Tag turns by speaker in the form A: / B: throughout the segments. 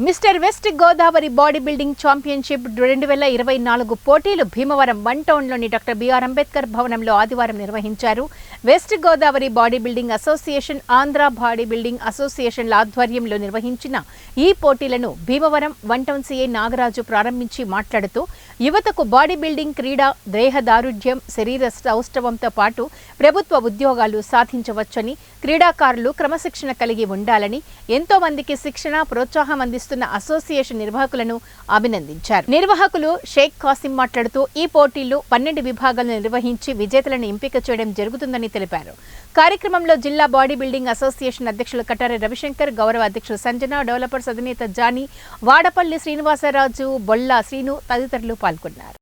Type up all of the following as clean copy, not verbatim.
A: Mister west Godavari body building championship 2024 పోటీలు Bhimavaram one టౌన్లోని doctor B R Ambedkar భవనంలో ఆదివారం నిర్వహించారు. West Godavari body building association, Andhra body building అసోసియేషన్ల ఆధ్వర్యంలో నిర్వహించిన ఈ పోటీలను Bhimavaram one town CI Nagaraju ప్రారంభించి మాట్లాడుతూ యువతకు బాడీ బిల్డింగ్ క్రీడ దేహదారుఢ్యం, శరీర సౌష్ఠవంతో పాటు ప్రభుత్వ ఉద్యోగాలు సాధించవచ్చని, క్రీడాకారులు క్రమశిక్షణ కలిగి ఉండాలని, ఎంతో మందికి శిక్షణ ప్రోత్సాహం అందిస్తున్న అసోసియేషన్ నిర్వాహకులను అభినందించారు. నిర్వాహకులు షేక్ కాసిం మాట్లాడుతూ ఈ పోటీల్లో 12 విభాగాలను నిర్వహించి విజేతలను ఎంపిక చేయడం జరుగుతుందని తెలిపారు. కార్యక్రమంలో జిల్లా బాడీ బిల్డింగ్ అసోసియేషన్ అధ్యక్షులు కటారి రవిశంకర్, గౌరవ అధ్యక్షులు సంజన, డెవలపర్స్ అధినేత జానీ, వాడపల్లి శ్రీనివాసరాజు, బొల్లా శ్రీను తదితరులు పాల్గొన్నారు.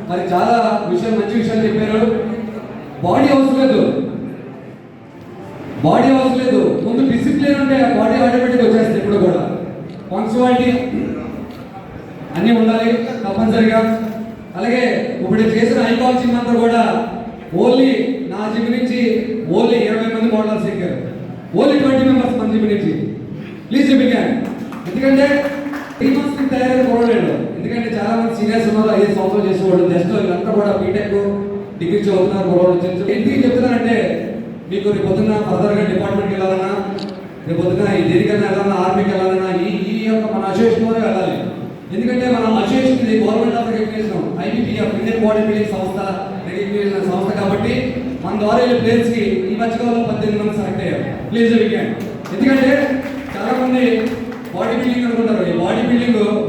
B: మరి చాలా మంచి విషయాలు చెప్పారు. బాడీ అవసరం లేదు, ముందు డిసిప్లిన్ ఉంటే బాడీ ఆటోమేటిక్గా వచ్చేస్తుంది. ఇప్పుడు కూడా పంక్చువాలిటీ అన్నీ ఉండాలి తప్పనిసరిగా. అలాగే ఇప్పుడు చేసిన ఐకాలజీ అంతా కూడా ఓన్లీ నా జిమ్ నుంచి ఓన్లీ 20 మంది మోడల్స్ ఎక్కారు, ఓన్లీ 20 మెంబర్స్ మన జిమ్ నుంచి. ప్లీజ్ చెప్పాను, ఎందుకంటే 3 months తయారైన కొనలేడు. ఎందుకంటే చాలా మంది సీనియర్స్ ఉన్నారు, 5 సంవత్సరాలు చేసేవాళ్ళు. జస్ట్ వీళ్ళంతా కూడా బీటెక్ డిగ్రీ చదువుతున్నారు. కొనవాళ్ళు ఎందుకు చెప్తున్నారంటే, మీకు రేపు పొద్దున్న ఫర్దర్గా డిపార్ట్మెంట్కి వెళ్ళాలన్నా, రేపు పొద్దున్న దేనికైనా వెళ్ళాలన్నా, ఆర్మీకి వెళ్ళాలన్నా ఈ యొక్క మన అసోసియేషన్లోనే వెళ్ళాలి. ఎందుకంటే మన అసోసియేషన్ ఇది government of recognition, IBPF Indian body building సంస్థ రికగ్నిషన్ సంస్థ. కాబట్టి మన ద్వారా వెళ్ళే ప్లేయర్స్కి ఈ మధ్యకాలంలో 18 మంది సెలెక్ట్ అయ్యారు. Please weekend. ఎందుకంటే చాలా మంది బాడీ బిల్డింగ్ అనుకుంటారు. ఈ బాడీ బిల్డింగ్